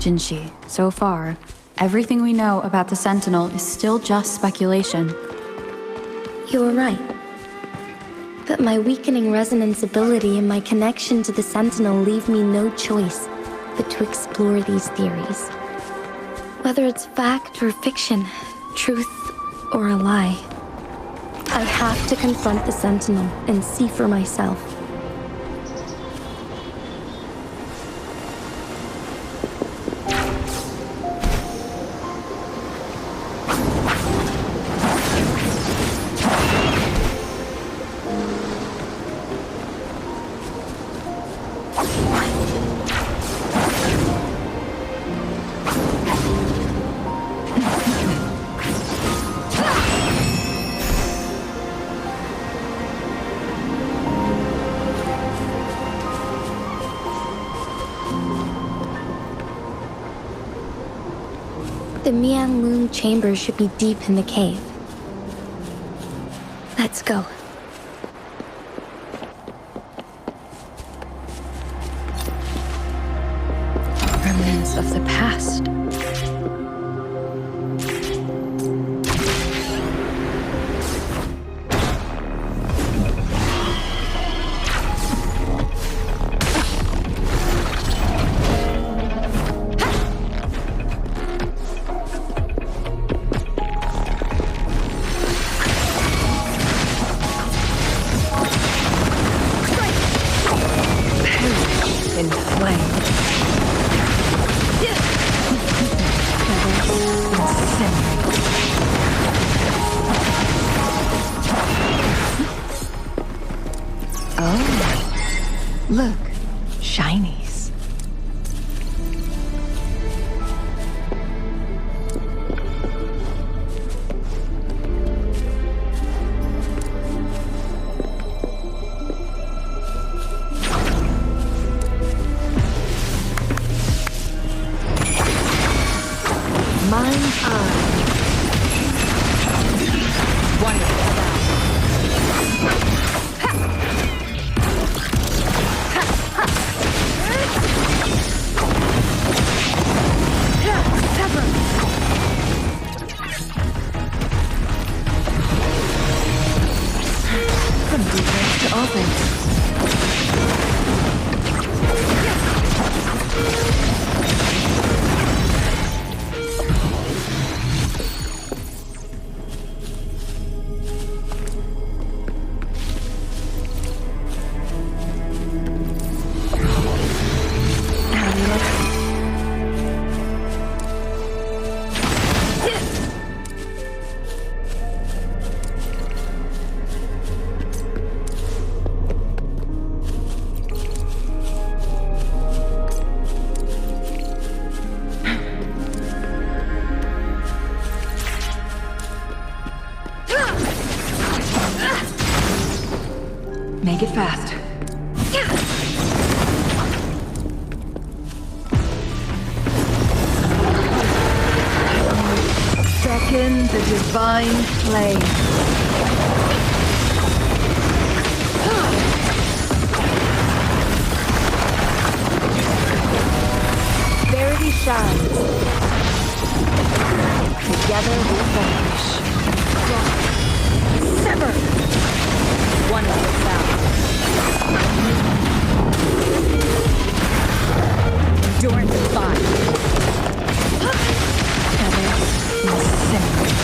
Jinshi, so far, everything we know about the Sentinel is still just speculation. You were right. But my weakening resonance ability and my connection to the Sentinel leave me no choice but to explore these theories. Whether it's fact or fiction, truth or a lie, I have to confront the Sentinel and see for myself. The Mian Loon chamber should be deep in the cave. Let's go. Remnants of the past. Look, shinies. Mind's eye. From defense to offense. Make it fast. Second the divine flame. Verity shines. Together we vanish. Sever! One of the sound. Endurance of fire. Together incinerate.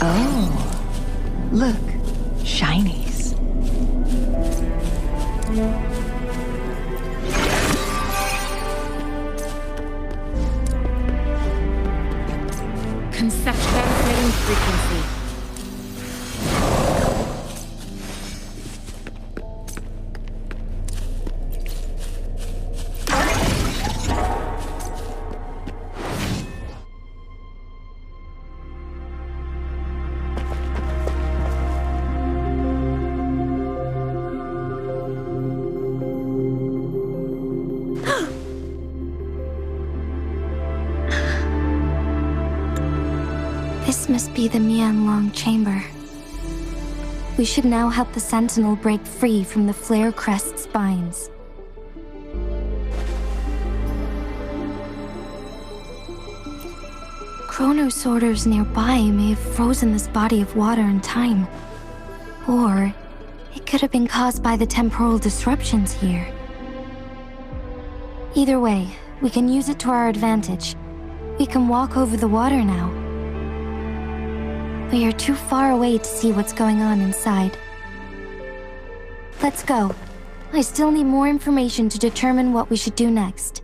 Oh, look, shinies. Conceptualizing frequency. This must be the Mianlong chamber. We should now help the Sentinel break free from the Flare Crest's binds. Chronos orders nearby may have frozen this body of water in time. Or it could have been caused by the temporal disruptions here. Either way, we can use it to our advantage. We can walk over the water now. We are too far away to see what's going on inside. Let's go. I still need more information to determine what we should do next.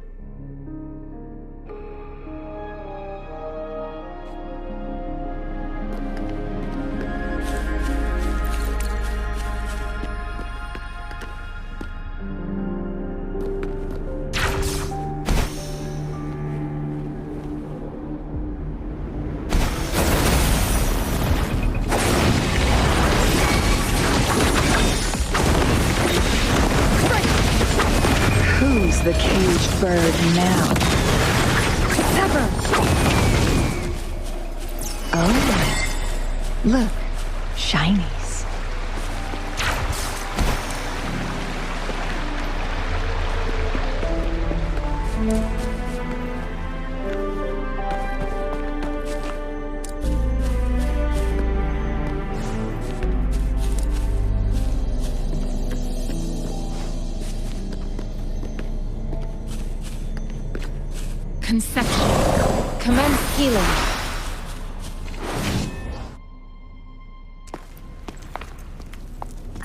Who's the caged bird now? Sever! Oh, look, shinies. Conception. Commence healing.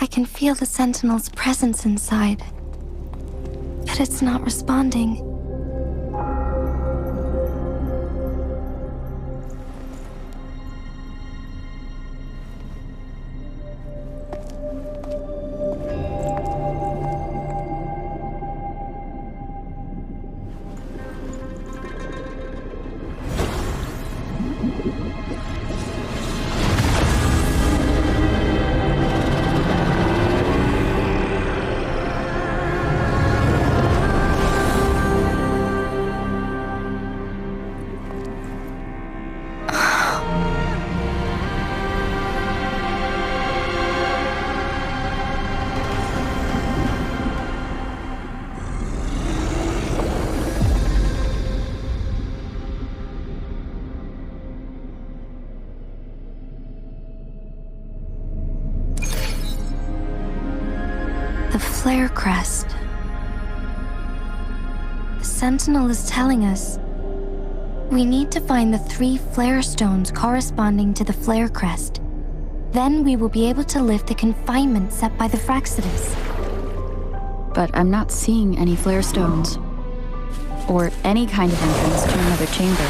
I can feel the Sentinel's presence inside, but it's not responding. The Flare Crest. The Sentinel is telling us we need to find the 3 flare stones corresponding to the Flare Crest. Then we will be able to lift the confinement set by the Fraxidus. But I'm not seeing any flare stones. Or any kind of entrance to another chamber.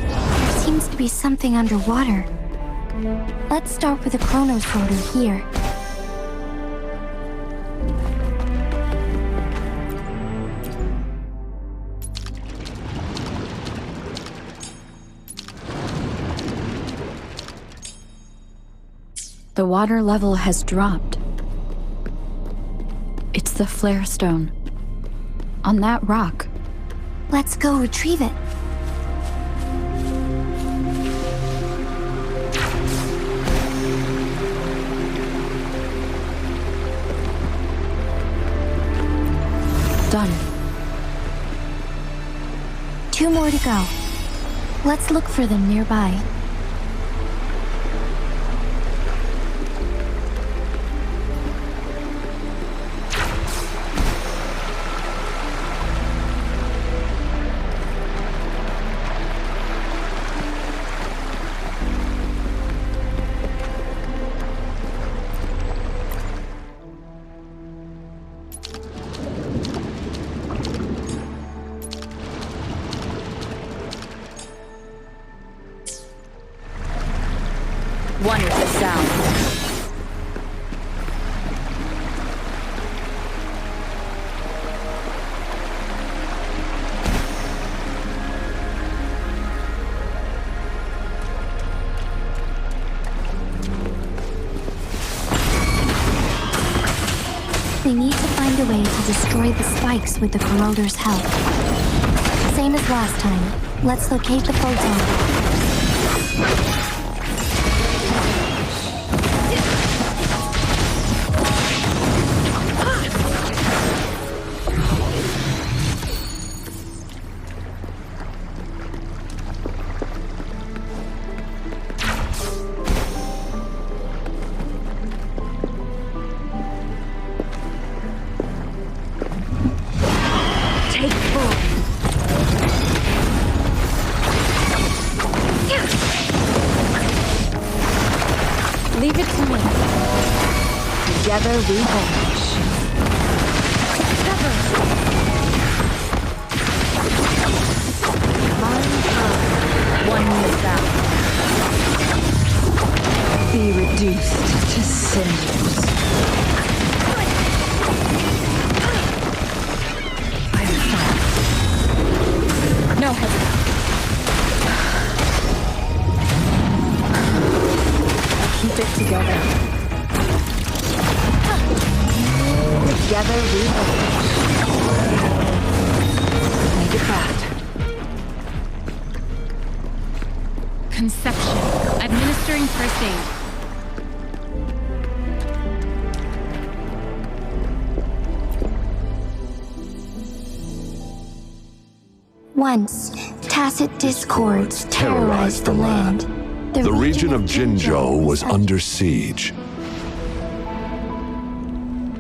There seems to be something underwater. Let's start with a Chronos order here. The water level has dropped. It's the flare stone. On that rock. Let's go retrieve it. Done. 2 more to go. Let's look for them nearby. Wonderful sound. We need to find a way to destroy the spikes with the corroder's help. Same as last time. Let's locate the photon. Together we vanish. One sound. Be reduced to cinders. I am fine. No hesitation. Keep it together. Together we vanish. Make it fast. Conception. Administering first aid. Once, tacit discords terrorized the land. The region of Jinzhou was under siege.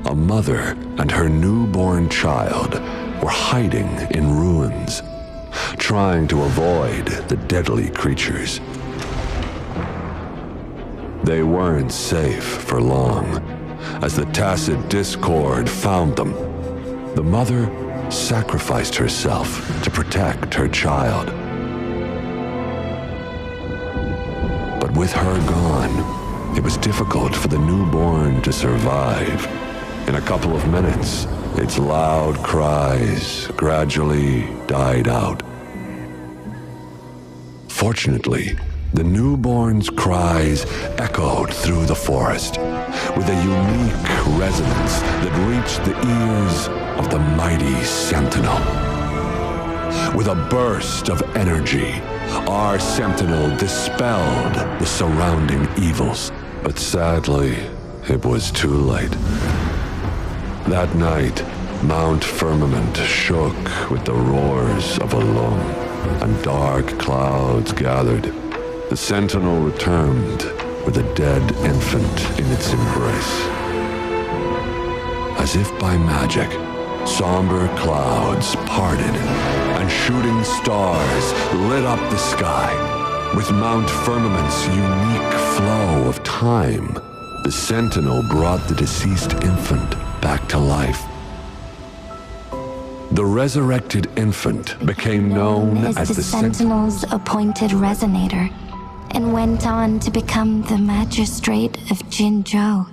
A mother and her newborn child were hiding in ruins, trying to avoid the deadly creatures. They weren't safe for long, as the tacit discord found them. The mother sacrificed herself to protect her child. But with her gone, it was difficult for the newborn to survive. In a couple of minutes, its loud cries gradually died out. Fortunately, the newborn's cries echoed through the forest with a unique resonance that reached the ears of the mighty Sentinel. With a burst of energy, our Sentinel dispelled the surrounding evils. But sadly, it was too late. That night, Mount Firmament shook with the roars of a lung, and dark clouds gathered. The Sentinel returned with a dead infant in its embrace. As if by magic, somber clouds parted, and shooting stars lit up the sky. With Mount Firmament's unique flow of time, the Sentinel brought the deceased infant back to life. The resurrected infant became known as the Sentinel's appointed resonator, and went on to become the magistrate of Jinzhou.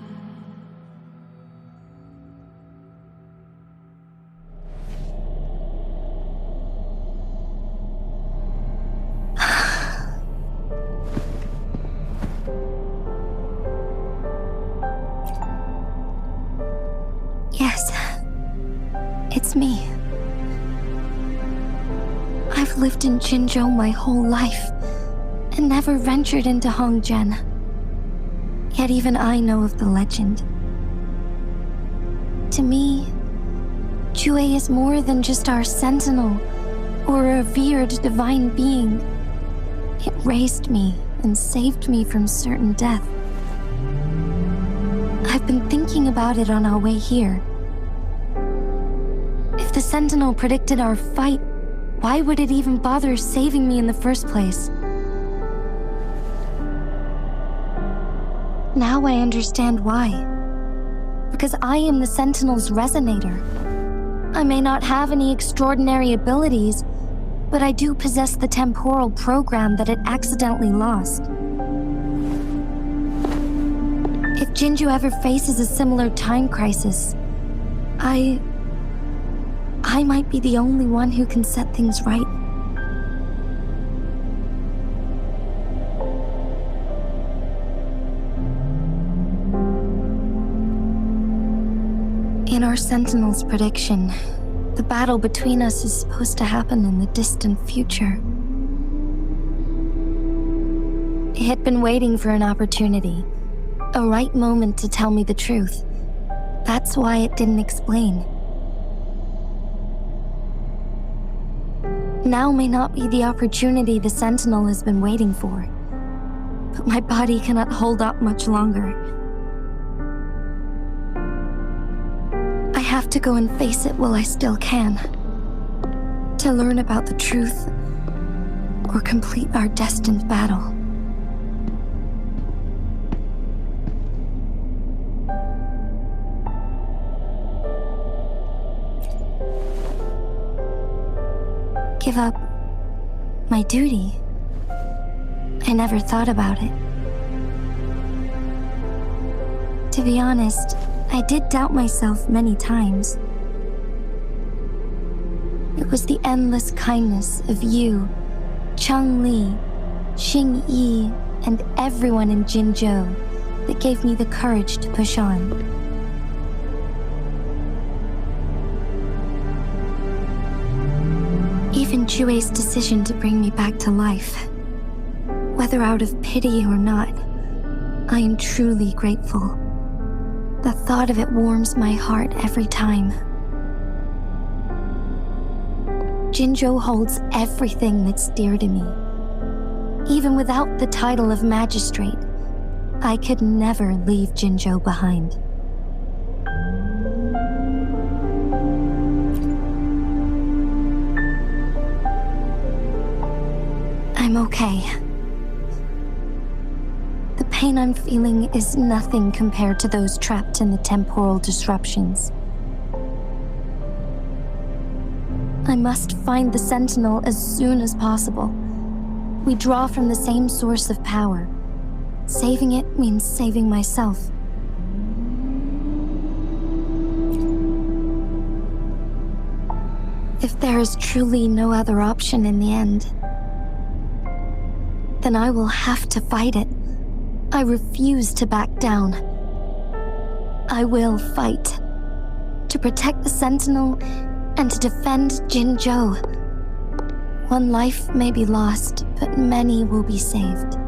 Yes, it's me. I've lived in Jinzhou my whole life, and never ventured into Hongzhen. Yet even I know of the legend. To me, Jue is more than just our sentinel, or a revered divine being. It raised me and saved me from certain death. I've been thinking about it on our way here. If the Sentinel predicted our fight, why would it even bother saving me in the first place? Now I understand why. Because I am the Sentinel's resonator. I may not have any extraordinary abilities, but I do possess the temporal program that it accidentally lost. If Jinzhou ever faces a similar time crisis, I might be the only one who can set things right. In our Sentinel's prediction, the battle between us is supposed to happen in the distant future. It had been waiting for an opportunity, a right moment to tell me the truth. That's why it didn't explain. Now may not be the opportunity the Sentinel has been waiting for, but my body cannot hold up much longer. I have to go and face it while I still can, to learn about the truth, or complete our destined battle. give up my duty. I never thought about it. To be honest, I did doubt myself many times. It was the endless kindness of you, Chang Li, Xing Yi, and everyone in Jinzhou that gave me the courage to push on. Even Jue's decision to bring me back to life, whether out of pity or not, I am truly grateful. The thought of it warms my heart every time. Jinzhou holds everything that's dear to me. Even without the title of magistrate, I could never leave Jinzhou behind. I'm okay. The pain I'm feeling is nothing compared to those trapped in the temporal disruptions. I must find the Sentinel as soon as possible. We draw from the same source of power. Saving it means saving myself. If there is truly no other option in the end, then I will have to fight it. I refuse to back down. I will fight. To protect the Sentinel and to defend Jinzhou. One life may be lost, but many will be saved.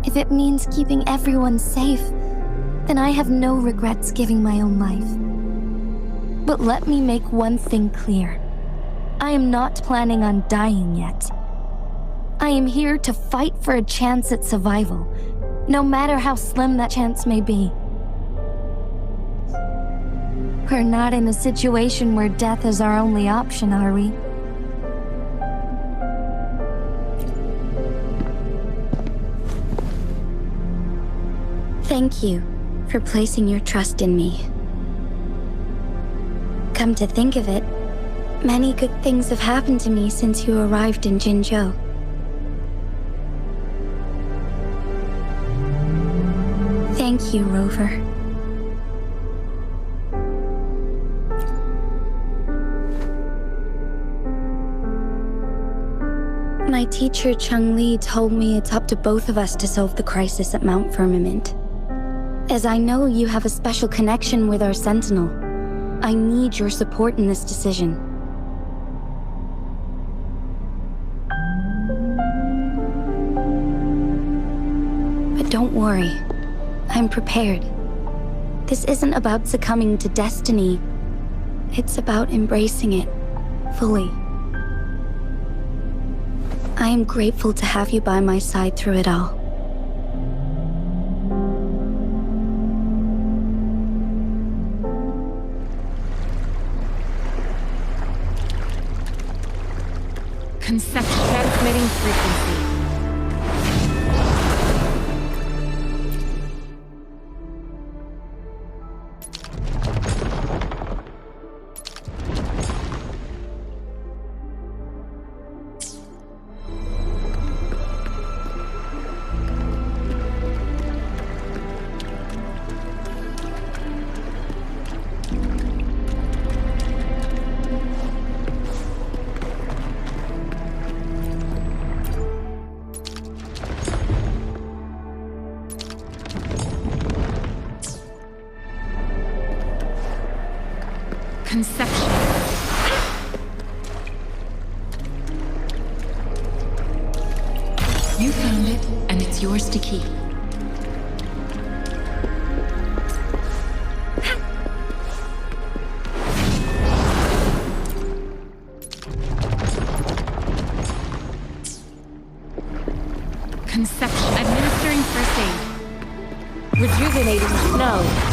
If it means keeping everyone safe, then I have no regrets giving my own life. But let me make one thing clear. I am not planning on dying yet. I am here to fight for a chance at survival, no matter how slim that chance may be. We're not in a situation where death is our only option, are we? Thank you for placing your trust in me. Come to think of it, many good things have happened to me since you arrived in Jinzhou. Thank you, Rover. My teacher, Chang Li, told me it's up to both of us to solve the crisis at Mount Firmament. As I know you have a special connection with our Sentinel, I need your support in this decision. But don't worry, I'm prepared. This isn't about succumbing to destiny. It's about embracing it fully. I am grateful to have you by my side through it all. Conception. Transmitting frequency. Conception. You found it, and it's yours to keep. Conception. Administering first aid. Rejuvenating snow.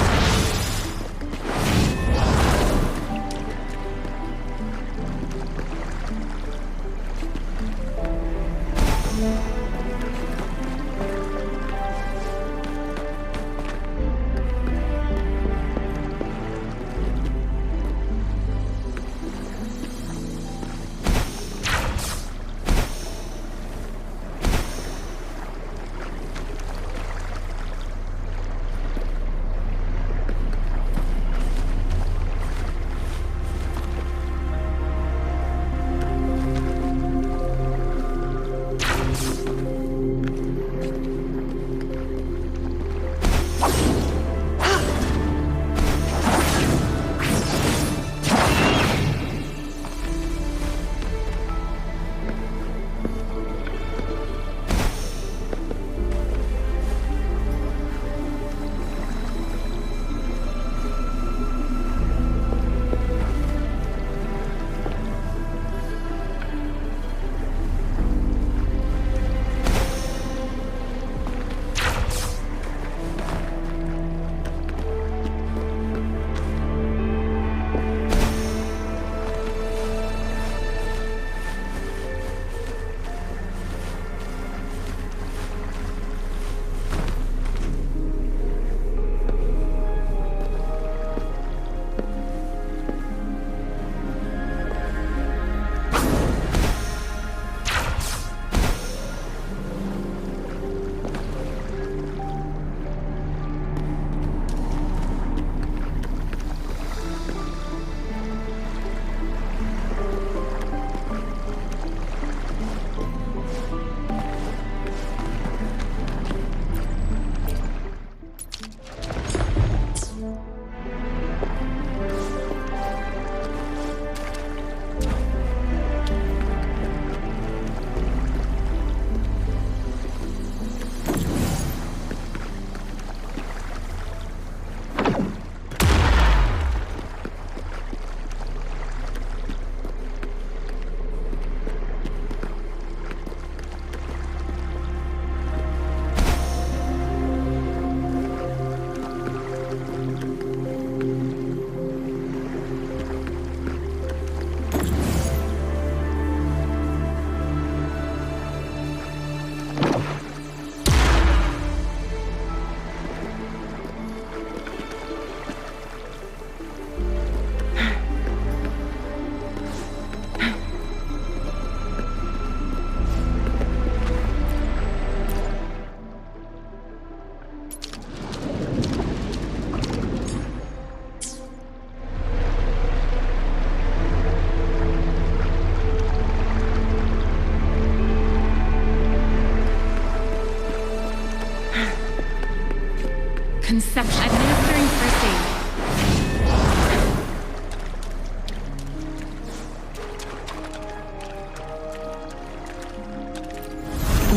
Conception. Administering first aid.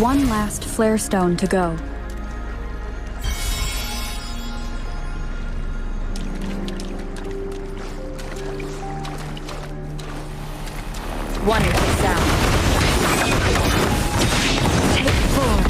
One last flare stone to go. Wonderful sound. Take form.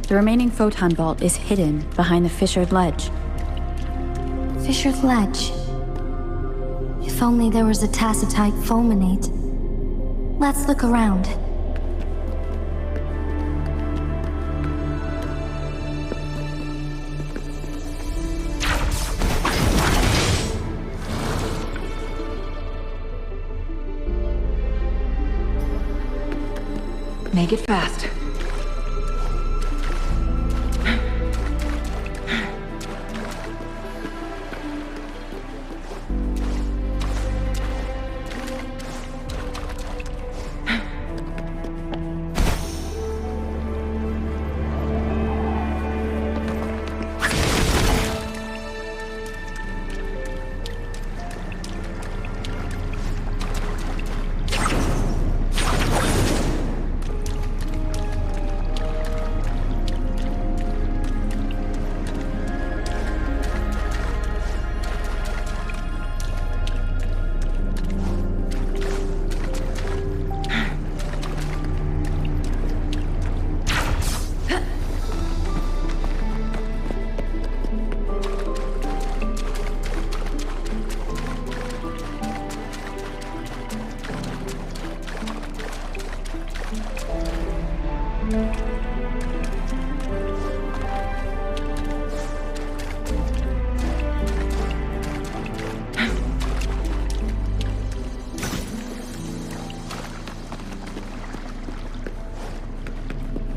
The remaining photon vault is hidden behind the fissured ledge. Fissured ledge. If only there was a tacitite fulminate. Let's look around. Make it fast.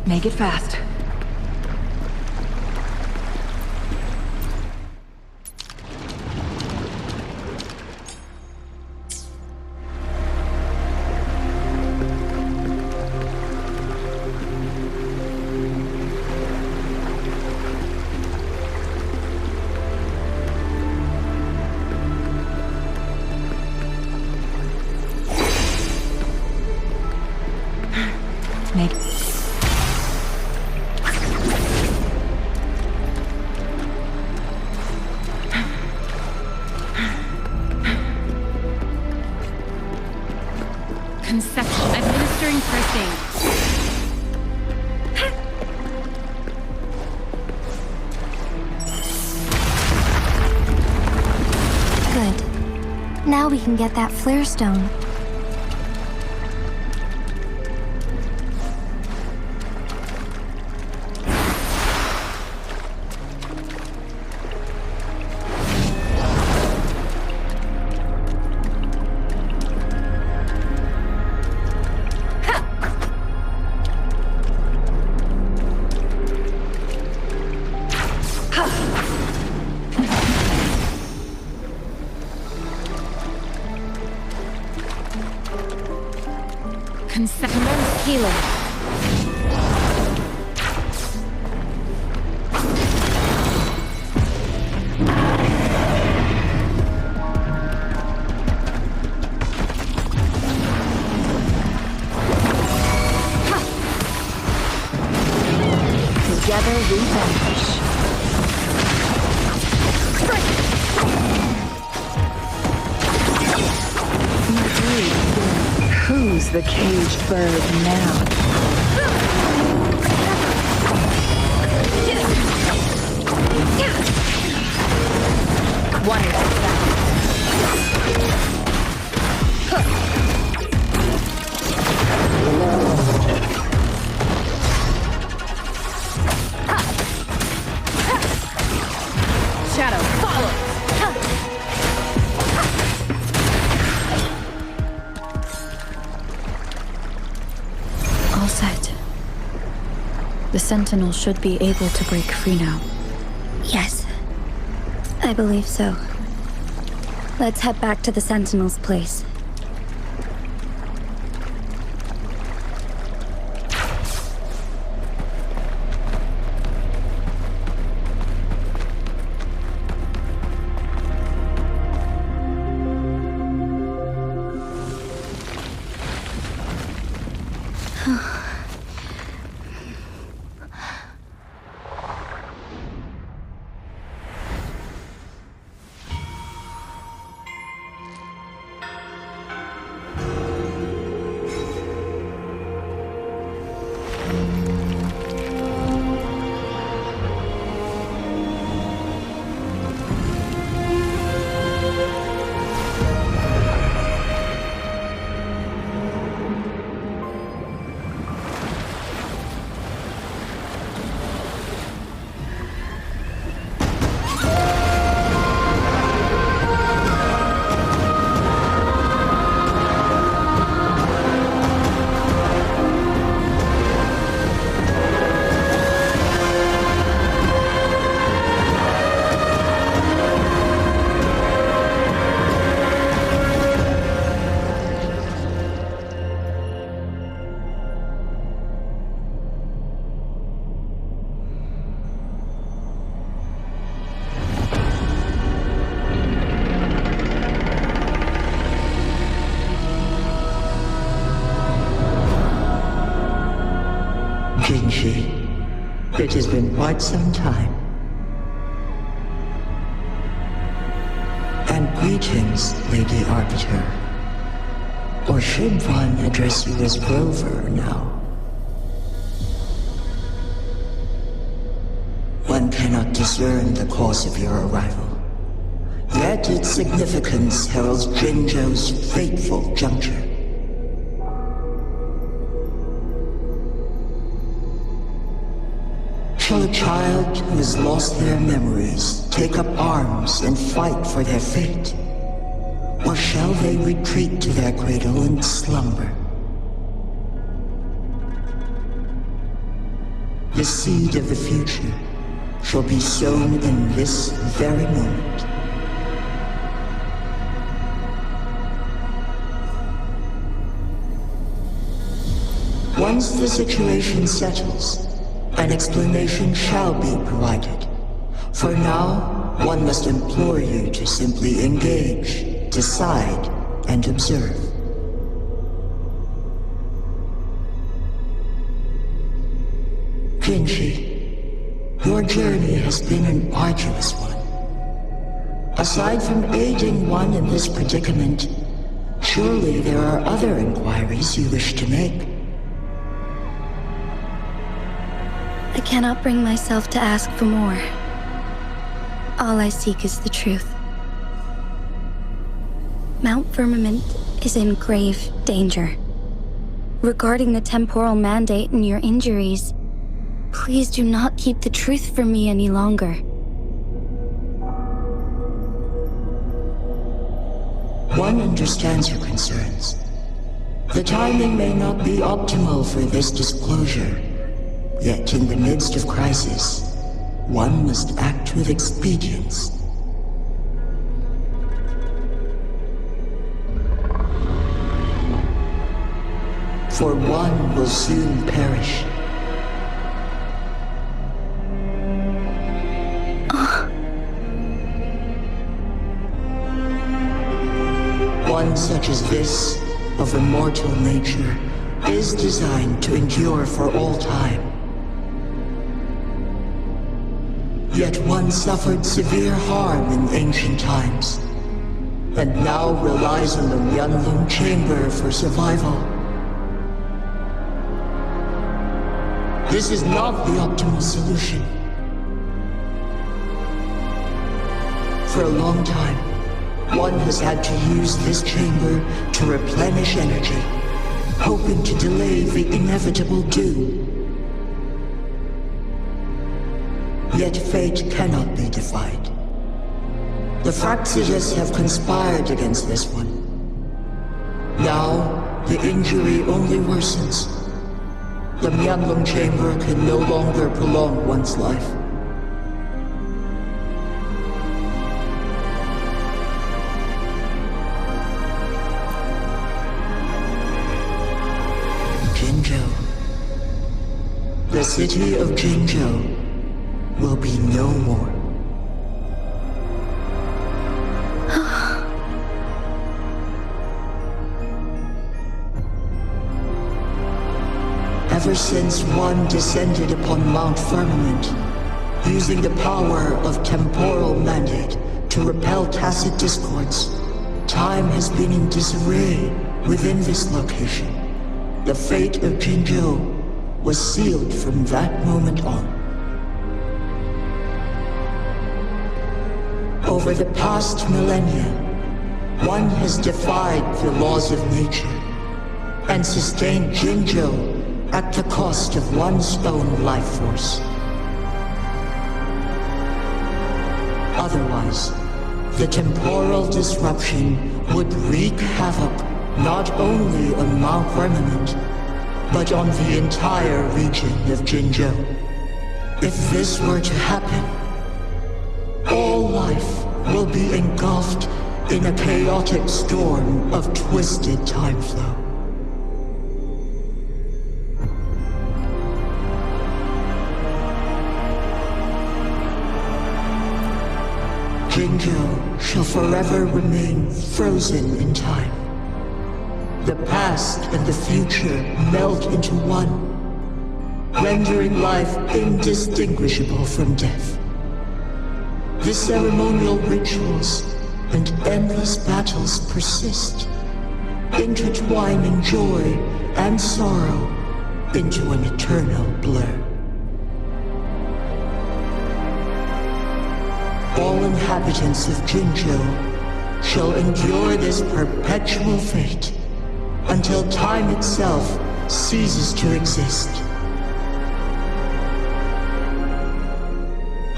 Make it fast. Make Conception. Administering first aid. Good. Now we can get that flare stone. Conception. Healing. Together we vanish. Who's the caged bird now? Wonderful sound. Shadow, follow! All set. The Sentinel should be able to break free now. Yes, I believe so. Let's head back to the Sentinel's place. It has been quite some time. And greetings, Lady Arbiter. Or should one address you as Grover now? One cannot discern the cause of your arrival. Yet its significance heralds Jinzhou's fateful juncture. Shall a child who has lost their memories take up arms and fight for their fate? Or shall they retreat to their cradle and slumber? The seed of the future shall be sown in this very moment. Once the situation settles, an explanation shall be provided. For now, one must implore you to simply engage, decide, and observe. Jinshi, your journey has been an arduous one. Aside from aiding one in this predicament, surely there are other inquiries you wish to make. I cannot bring myself to ask for more. All I seek is the truth. Mount Firmament is in grave danger. Regarding the temporal mandate and your injuries, please do not keep the truth from me any longer. One understands your concerns. The timing may not be optimal for this disclosure. Yet in the midst of crisis, one must act with expedience. For one will soon perish. One such as this, of immortal nature, is designed to endure for all time. Yet one suffered severe harm in ancient times, and now relies on the Yanlong Chamber for survival. This is not the optimal solution. For a long time, one has had to use this chamber to replenish energy, hoping to delay the inevitable doom. Yet fate cannot be defied. The Fraxiges have conspired against this one. Now, the injury only worsens. The Myanlung chamber can no longer prolong one's life. Jinzhou. The city of Jinzhou will be no more. Ever since one descended upon Mount Firmament, using the power of temporal mandate to repel tacit discords, time has been in disarray within this location. The fate of Jinzhou was sealed from that moment on. Over the past millennia, one has defied the laws of nature and sustained Jinzhou at the cost of one's own life force. Otherwise, the temporal disruption would wreak havoc not only on Mount Firmament, but on the entire region of Jinzhou. If this were to happen, all life will be engulfed in a chaotic storm of twisted time flow. Jinzhou shall forever remain frozen in time. The past and the future melt into one, rendering life indistinguishable from death. The ceremonial rituals and endless battles persist, intertwining joy and sorrow into an eternal blur. All inhabitants of Jinzhou shall endure this perpetual fate until time itself ceases to exist.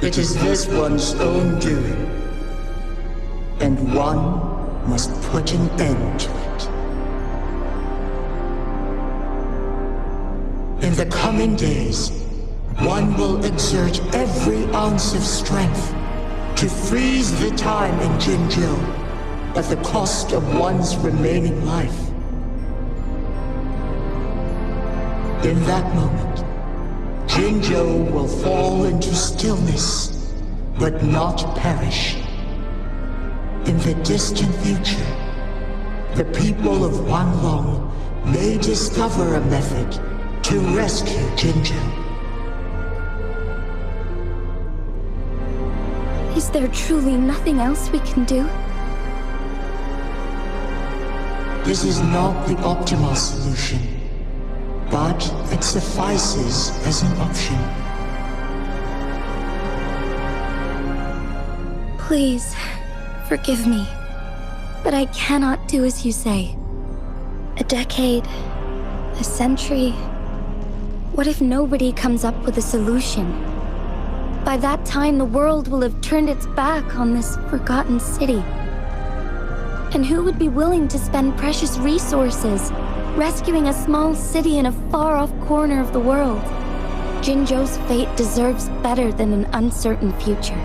It is this one's own doing, and one must put an end to it. In the coming days, one will exert every ounce of strength to freeze the time in Jinzhou at the cost of one's remaining life. In that moment, Jinzhou will fall into stillness, but not perish. In the distant future, the people of Wanlong may discover a method to rescue Jinzhou. Is there truly nothing else we can do? This is not the optimal solution, but it suffices as an option. Please, forgive me, but I cannot do as you say. A decade, a century. What if nobody comes up with a solution? By that time, the world will have turned its back on this forgotten city. And who would be willing to spend precious resources rescuing a small city in a far-off corner of the world? Jinzhou's fate deserves better than an uncertain future.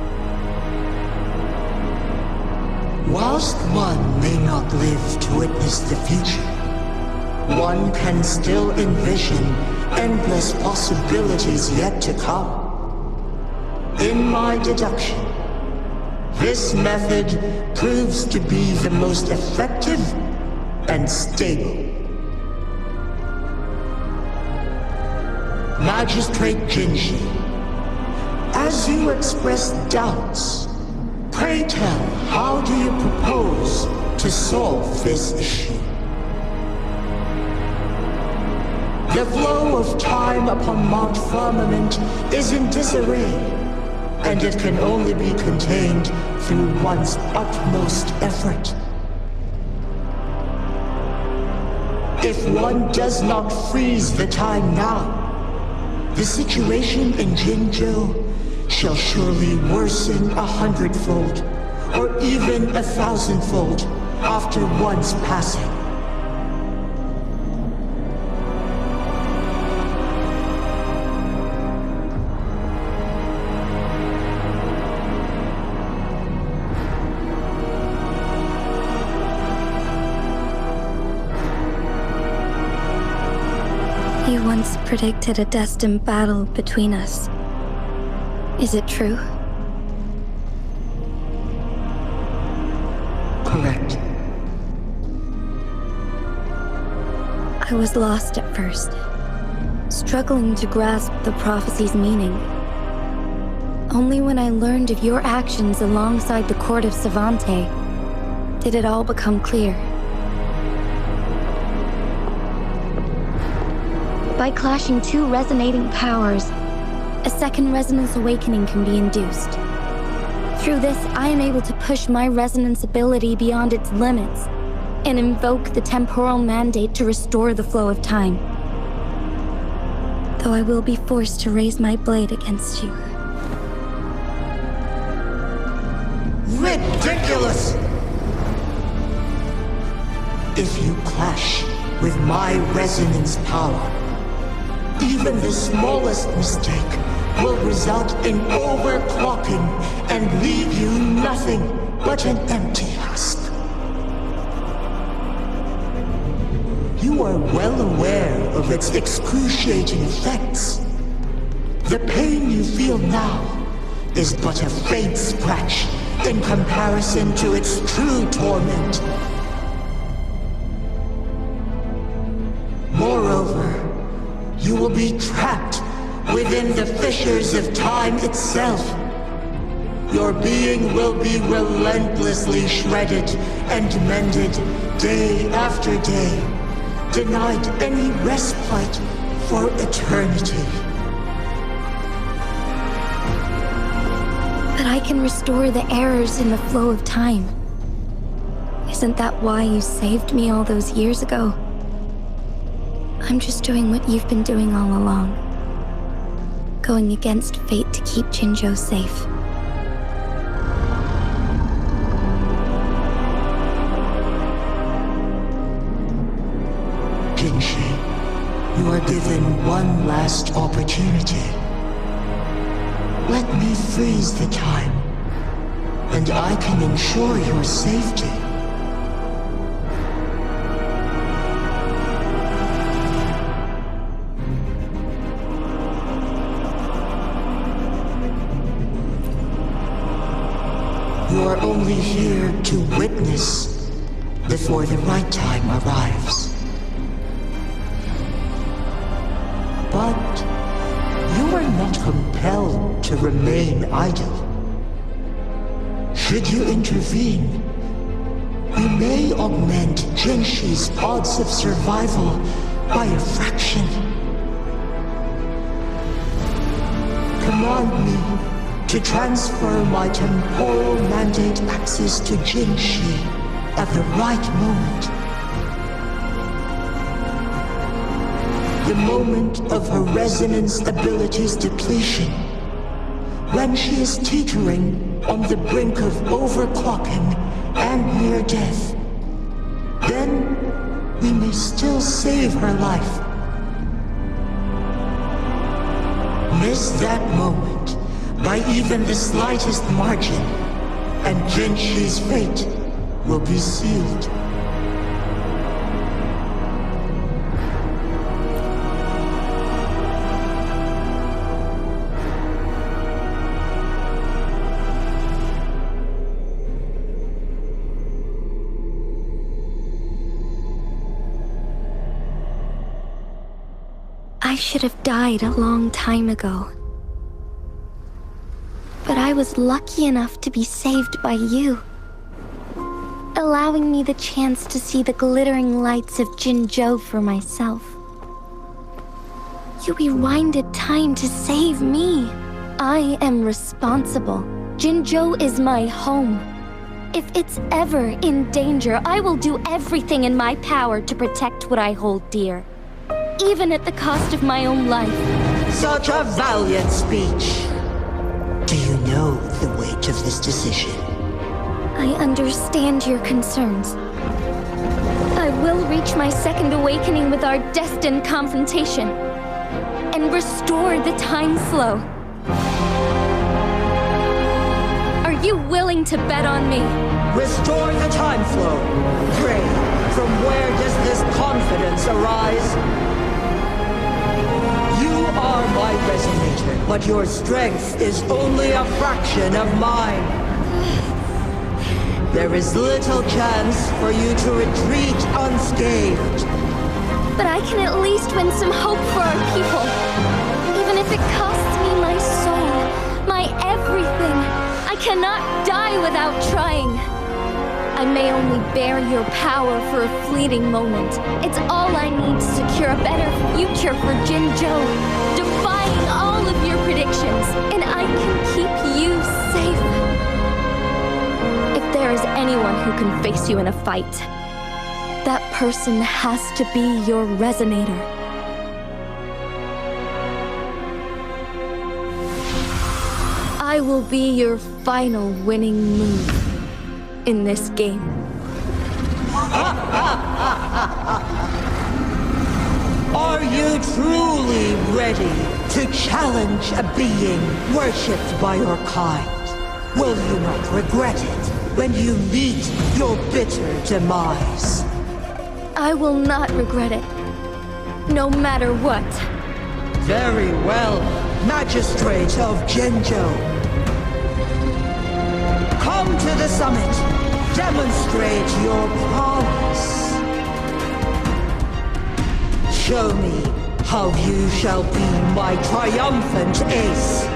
Whilst one may not live to witness the future, one can still envision endless possibilities yet to come. In my deduction, this method proves to be the most effective and stable. Magistrate Jinji, as you express doubts, pray tell, how do you propose to solve this issue? The flow of time upon Mount Firmament is in disarray, and it can only be contained through one's utmost effort. If one does not freeze the time now, the situation in Jinzhou shall surely worsen 100-fold, or even 1,000-fold after one's passing. You once predicted a destined battle between us. Is it true? Correct. I was lost at first, struggling to grasp the prophecy's meaning. Only when I learned of your actions alongside the court of Savante did it all become clear. By clashing two resonating powers, a second resonance awakening can be induced. Through this, I am able to push my resonance ability beyond its limits and invoke the temporal mandate to restore the flow of time. Though I will be forced to raise my blade against you. Ridiculous! If you clash with my resonance power, even the smallest mistake will result in overclocking and leave you nothing but an empty husk. You are well aware of its excruciating effects. The pain you feel now is but a faint scratch in comparison to its true torment. Moreover, you will be trapped within the fissures of time itself. Your being will be relentlessly shredded and mended day after day, denied any respite for eternity. But I can restore the errors in the flow of time. Isn't that why you saved me all those years ago? I'm just doing what you've been doing all along. Going against fate to keep Jinzhou safe. Jinshi, you are given one last opportunity. Let me freeze the time, and I can ensure your safety. You are only here to witness before the right time arrives. But you are not compelled to remain idle. Should you intervene, you may augment Jinshi's odds of survival by a fraction. Command me to transfer my temporal mandate access to Jinshi at the right moment. The moment of her resonance ability's depletion, when she is teetering on the brink of overclocking and near death. Then we may still save her life. Miss that moment by even the slightest margin, and Jinshi's fate will be sealed. I should have died a long time ago. But I was lucky enough to be saved by you, allowing me the chance to see the glittering lights of Jinzhou for myself. You rewinded time to save me, I am responsible. Jinzhou is my home. If it's ever in danger, I will do everything in my power to protect what I hold dear, even at the cost of my own life. Such a valiant speech. Do you know the weight of this decision? I understand your concerns. I will reach my second awakening with our destined confrontation and restore the time flow. Are you willing to bet on me? Restore the time flow. Pray, from where does this confidence arise? You are my resonator, but your strength is only a fraction of mine. There is little chance for you to retreat unscathed. But I can at least win some hope for our people. Even if it costs me my soul, my everything. I cannot die without trying. I may only bear your power for a fleeting moment. It's all I need to secure a better future for Jinzhou, defying all of your predictions, and I can keep you safe. If there is anyone who can face you in a fight, that person has to be your resonator. I will be your final winning move in this game. Are you truly ready to challenge a being worshipped by your kind? Will you not regret it when you meet your bitter demise? I will not regret it, no matter what. Very well, Magistrate of Jinzhou. Come to the summit. Demonstrate your prowess. Show me how you shall be my triumphant ace.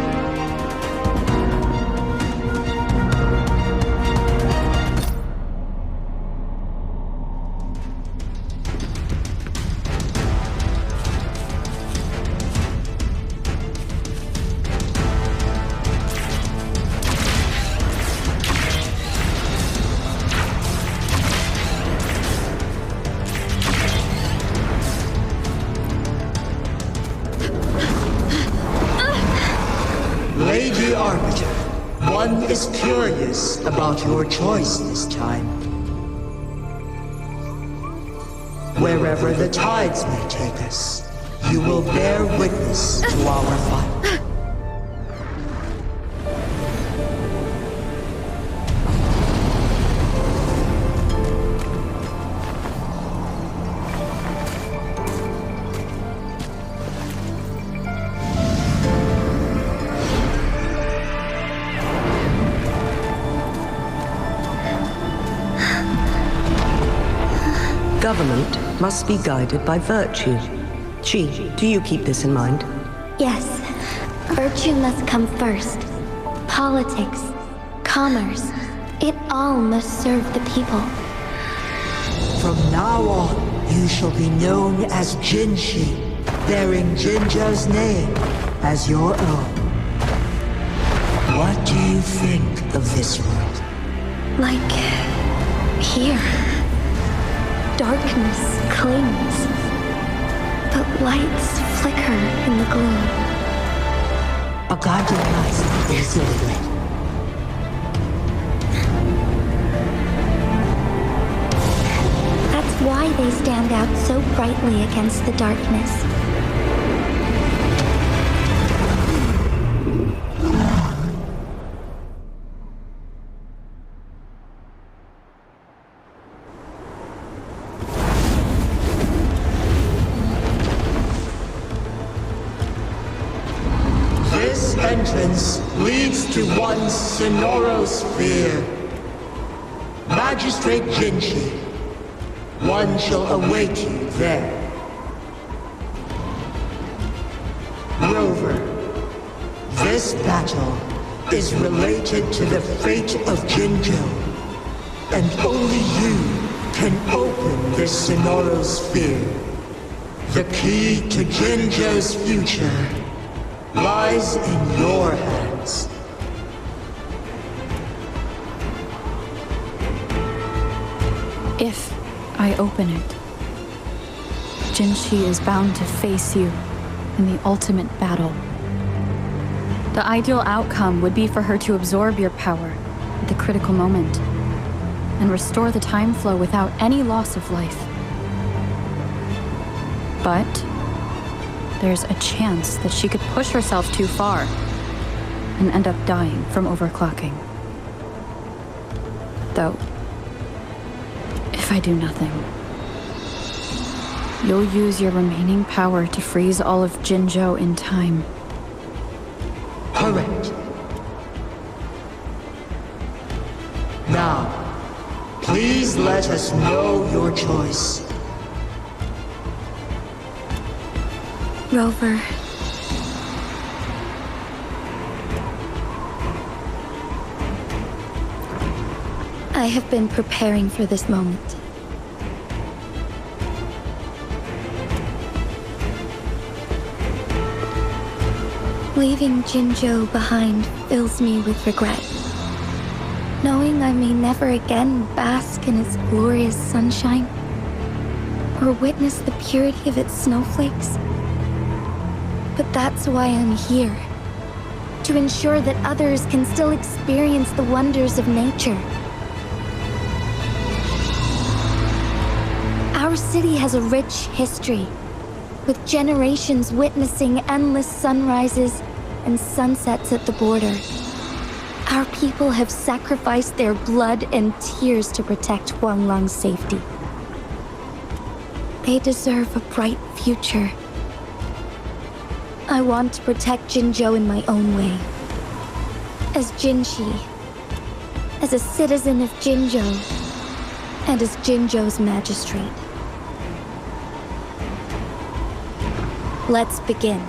Lady Arbiter, one is curious about your choice this time. Wherever the tides may take us, you will bear witness to our fight. Government must be guided by virtue. Chi, do you keep this in mind? Yes, virtue must come first. Politics, commerce, it all must serve the people. From now on, you shall be known as Jinshi, bearing Jinzhou's name as your own. What do you think of this world? Like here. Darkness clings, but lights flicker in the gloom. A guiding light is lit. That's why they stand out so brightly against the darkness. This entrance leads to one Sonoro sphere. Magistrate Jinshi, one shall await you there. Rover, this battle is related to the fate of Jinzhou, and only you can open this Sonoro sphere. The key to Jinzhou's future lies in your hands. If I open it, Jinshi is bound to face you in the ultimate battle. The ideal outcome would be for her to absorb your power at the critical moment and restore the time flow without any loss of life. But there's a chance that she could push herself too far and end up dying from overclocking. Though, if I do nothing, you'll use your remaining power to freeze all of Jinzhou in time. Correct. Now, please let us know your choice. Rover. I have been preparing for this moment. Leaving Jinzhou behind fills me with regret. Knowing I may never again bask in its glorious sunshine, or witness the purity of its snowflakes. But that's why I'm here. To ensure that others can still experience the wonders of nature. Our city has a rich history, with generations witnessing endless sunrises and sunsets at the border. Our people have sacrificed their blood and tears to protect Huanglang's safety. They deserve a bright future. I want to protect Jinzhou in my own way. As Jinshi, as a citizen of Jinzhou, and as Jinzhou's magistrate. Let's begin.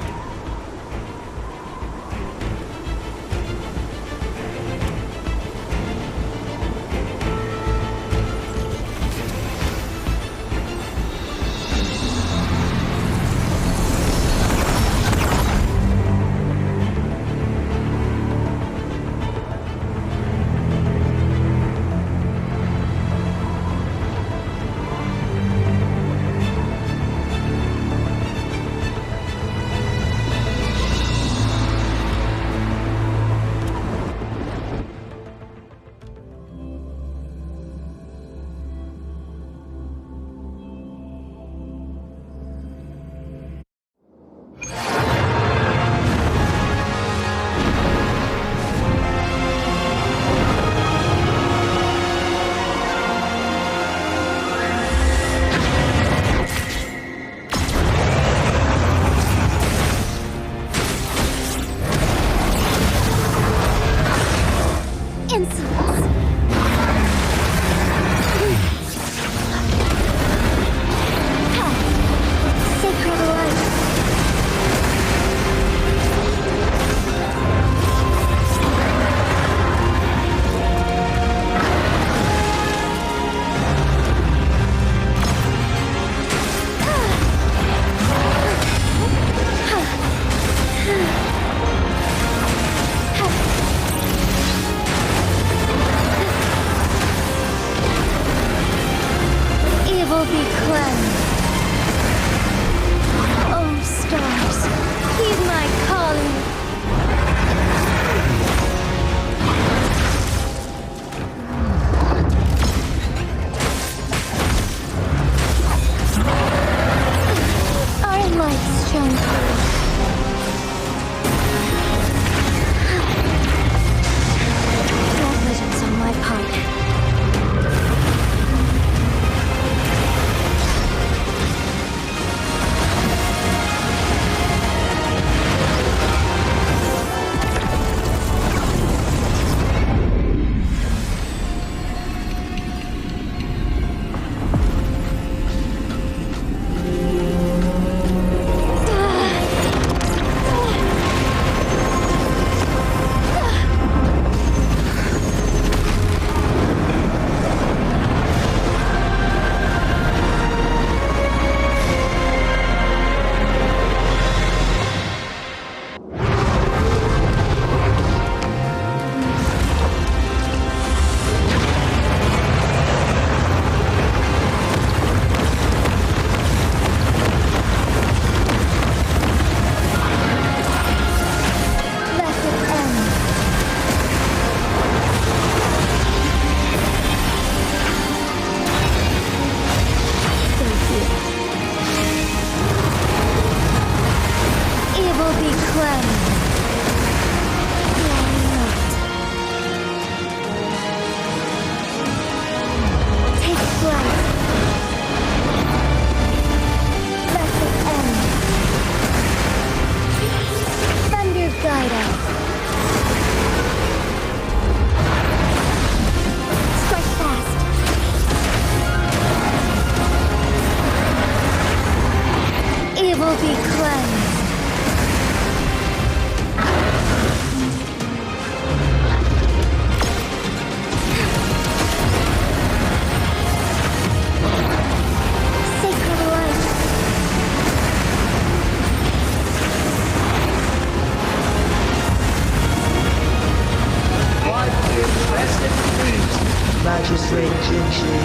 Genji.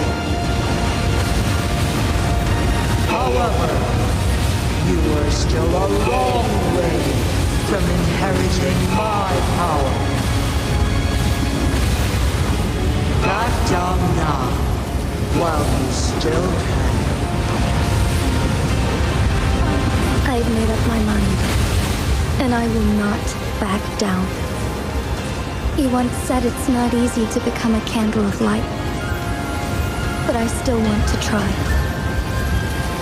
However, you are still a long way from inheriting my power. Back down now, while you still can. I've made up my mind, and I will not back down. You once said it's not easy to become a candle of light, but I still want to try.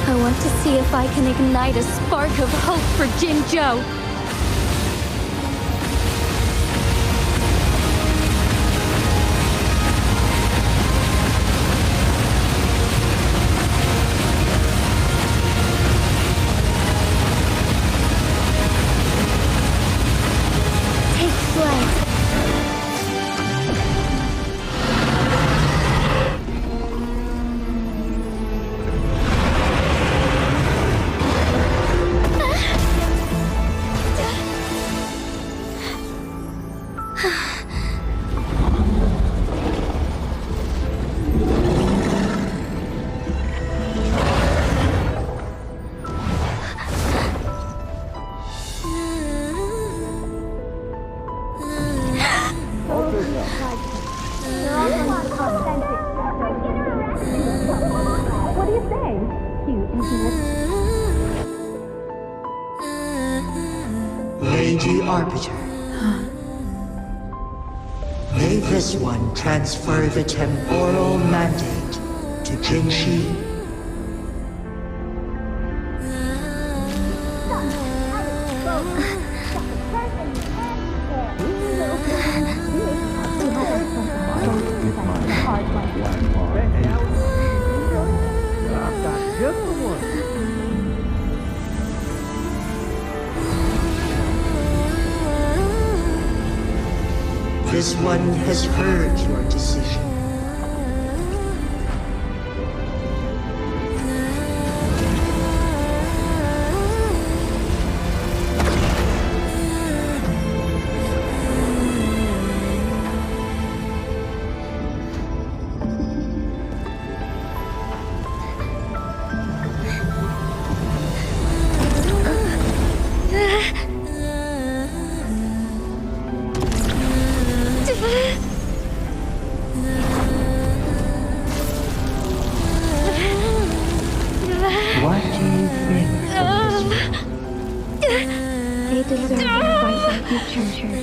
I want to see if I can ignite a spark of hope for Jinzhou. Take flight. Lady Arbiter. May this one transfer the temporal mandate to Jinshi? This one has heard your decision. What do you think of this? They deserve advice like you treasured.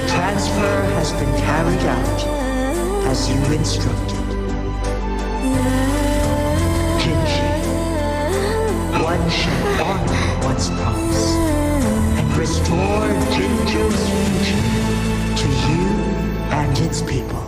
Transfer has been carried out as you instructed. Jinshi, one shall honor one's promise and restore Jinju's future to you and its people.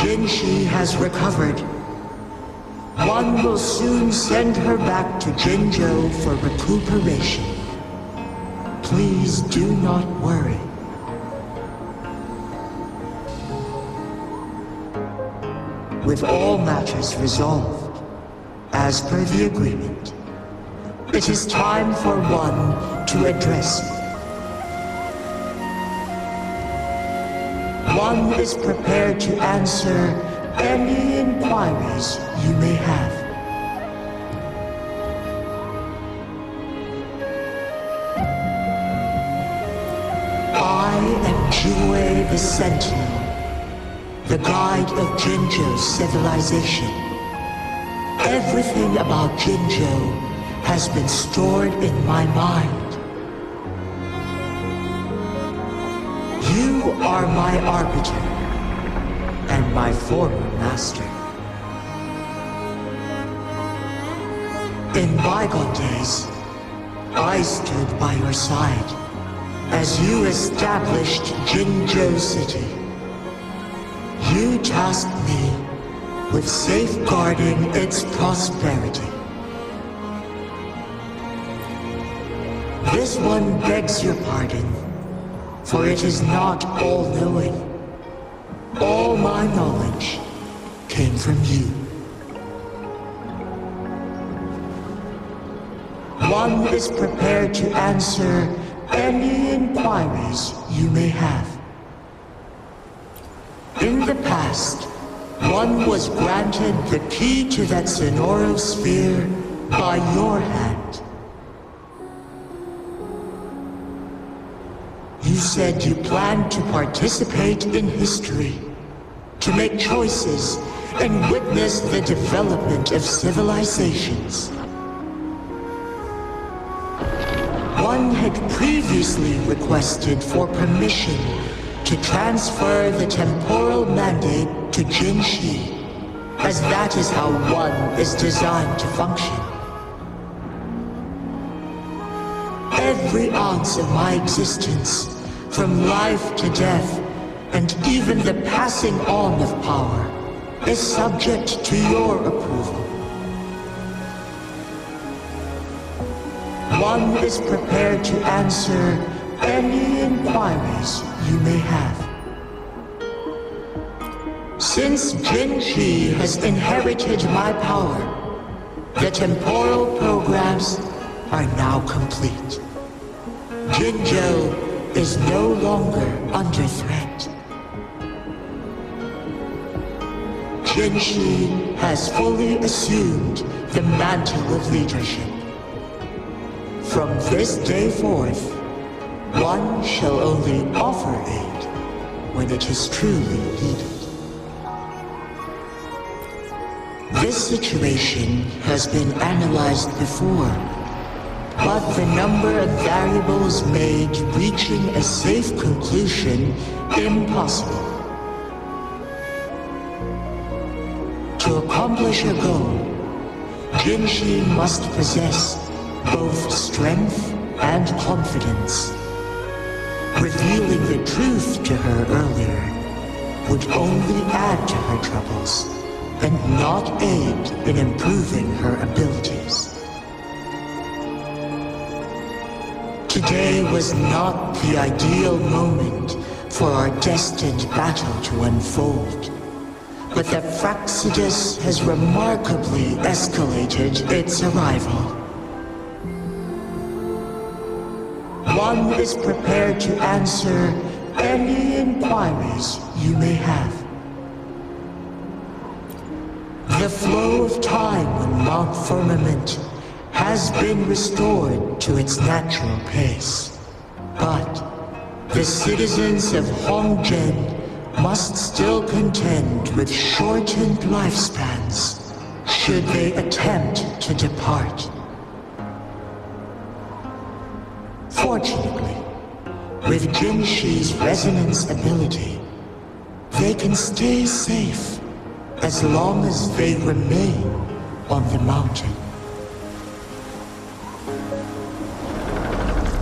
Jinshi has recovered. One will soon send her back to Jinzhou for recuperation. Please do not worry. With all matters resolved, as per the agreement, it is time for one to address you. One is prepared to answer any inquiries you may have. Jue the Sentinel, the guide of Jinzhou's civilization. Everything about Jinzhou has been stored in my mind. You are my arbiter, and my former master. In bygone days, I stood by your side as you established Jinzhou City. You tasked me with safeguarding its prosperity. This one begs your pardon, for it is not all-knowing. All my knowledge came from you. One is prepared to answer any inquiries you may have. In the past, one was granted the key to that Sonoro sphere by your hand. You said you planned to participate in history, to make choices and witness the development of civilizations. One had previously requested for permission to transfer the temporal mandate to Jinshi, as that is how one is designed to function. Every ounce of my existence, from life to death, and even the passing on of power, is subject to your approval. One is prepared to answer any inquiries you may have. Since Jinshi has inherited my power, the temporal programs are now complete. Jinzhou is no longer under threat. Jinshi has fully assumed the mantle of leadership. From this day forth, one shall only offer aid when it is truly needed. This situation has been analyzed before, but the number of variables made reaching a safe conclusion impossible. To accomplish a goal, Jinshi must possess both strength and confidence. Revealing the truth to her earlier would only add to her troubles and not aid in improving her abilities. Today was not the ideal moment for our destined battle to unfold, but the Fraxidus has remarkably escalated its arrival. One is prepared to answer any inquiries you may have. The flow of time on Mount Firmament has been restored to its natural pace, but the citizens of Hongzhen must still contend with shortened lifespans should they attempt to depart. Fortunately, with Jinshi's resonance ability, they can stay safe as long as they remain on the mountain.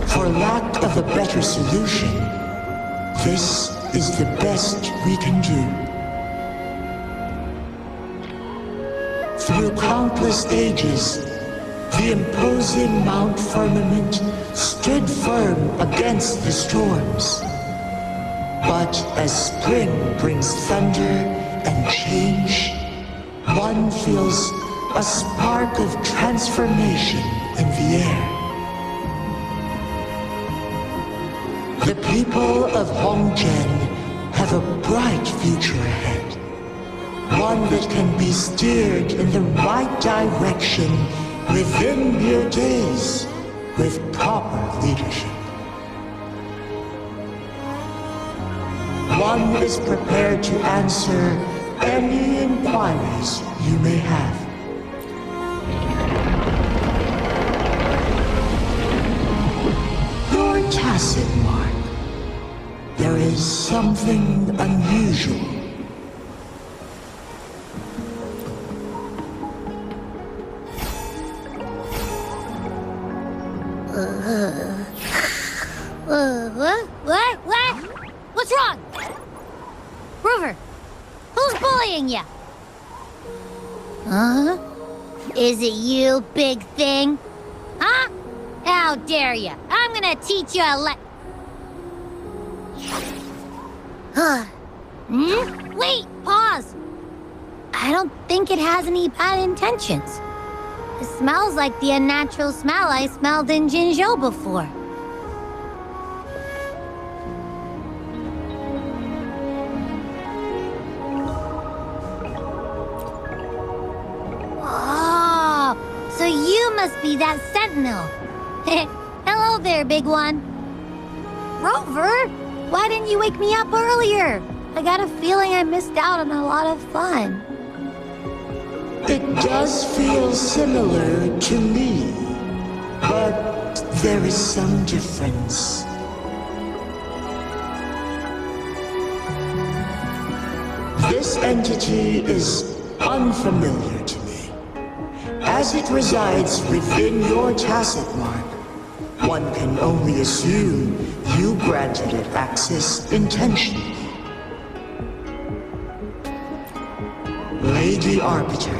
For lack of a better solution, this is the best we can do. Through countless ages, the imposing Mount Firmament stood firm against the storms. But as spring brings thunder and change, one feels a spark of transformation in the air. The people of Hongzhen have a bright future ahead. One that can be steered in the right direction within mere days with proper leadership. one is prepared to answer any inquiries you may have. Your tacit mark. There is something unusual. What? What's wrong? Rover, who's bullying you? Huh? Is it you, big thing? Huh? How dare you? I'm gonna teach you a Wait, pause. I don't think it has any bad intentions. It smells like the unnatural smell I smelled in Jinzhou before. Oh, so you must be that Sentinel. Hello there, big one. Rover, why didn't you wake me up earlier? I got a feeling I missed out on a lot of fun. It does feel similar to me, but there is some difference. This entity is unfamiliar to me. As it resides within your tacit mark, one can only assume you granted it access intentionally. Lady Arbiter,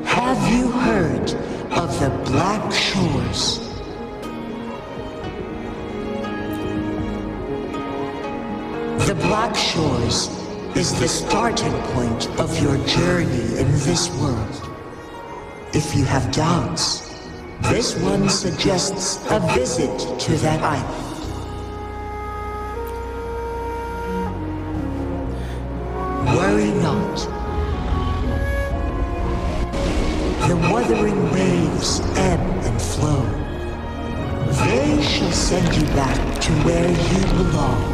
have you heard of the Black Shores? The Black Shores is the starting point of your journey in this world. If you have doubts, this one suggests a visit to that island. Worry not. The wuthering waves ebb and flow. They shall send you back to where you belong.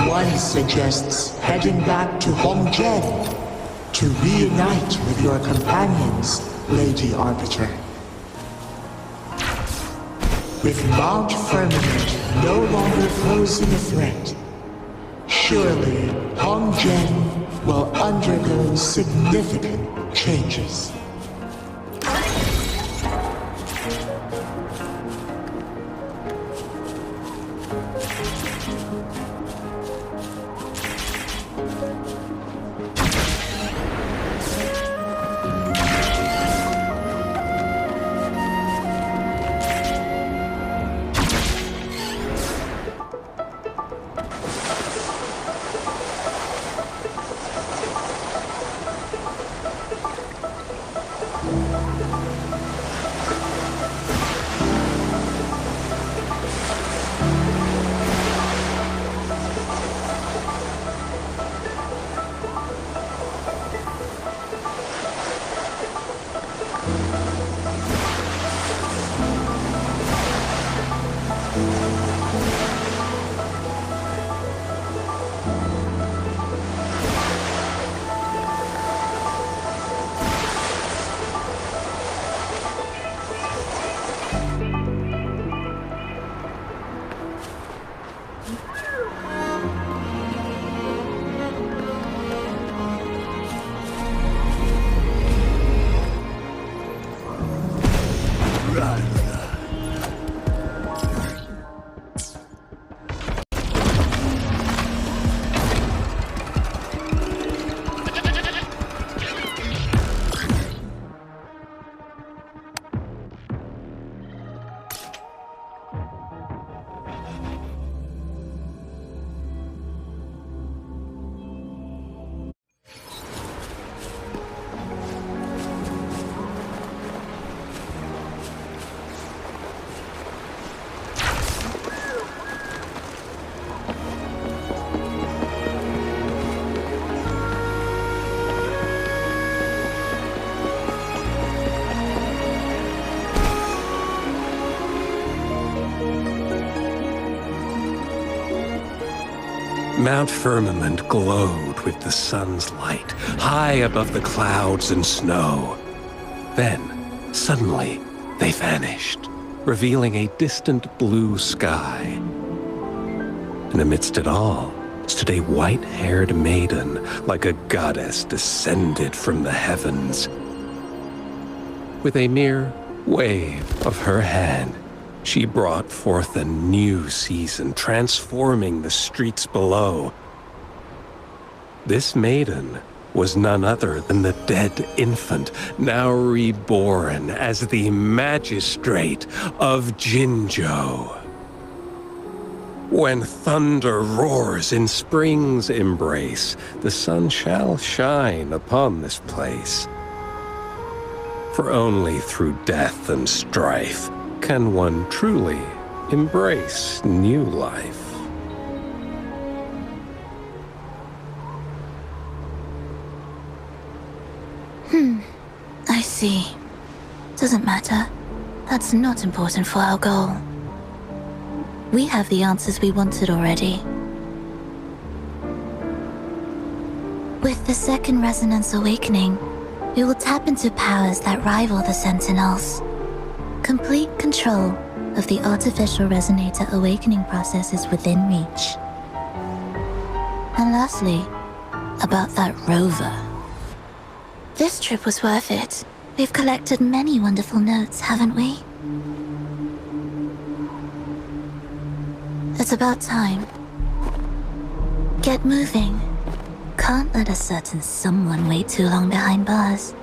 One suggests heading back to Hongjian to reunite with your companions, Lady Arbiter. With Mount Firmament no longer posing a threat, surely Hongjian will undergo significant changes. Mount Firmament glowed with the sun's light, high above the clouds and snow. Then, suddenly, they vanished, revealing a distant blue sky. And amidst it all stood a white-haired maiden, like a goddess descended from the heavens. With a mere wave of her hand, she brought forth a new season, transforming the streets below. This maiden was none other than the dead infant, now reborn as the Magistrate of Jinzhou. When thunder roars in spring's embrace, the sun shall shine upon this place. For only through death and strife can one truly embrace new life. I see. Doesn't matter. That's not important for our goal. We have the answers we wanted already. With the second resonance awakening, we will tap into powers that rival the Sentinels. Complete control of the artificial resonator awakening process is within reach. And lastly, about that rover. This trip was worth it. We've collected many wonderful notes, haven't we? It's about time. Get moving. Can't let a certain someone wait too long behind bars.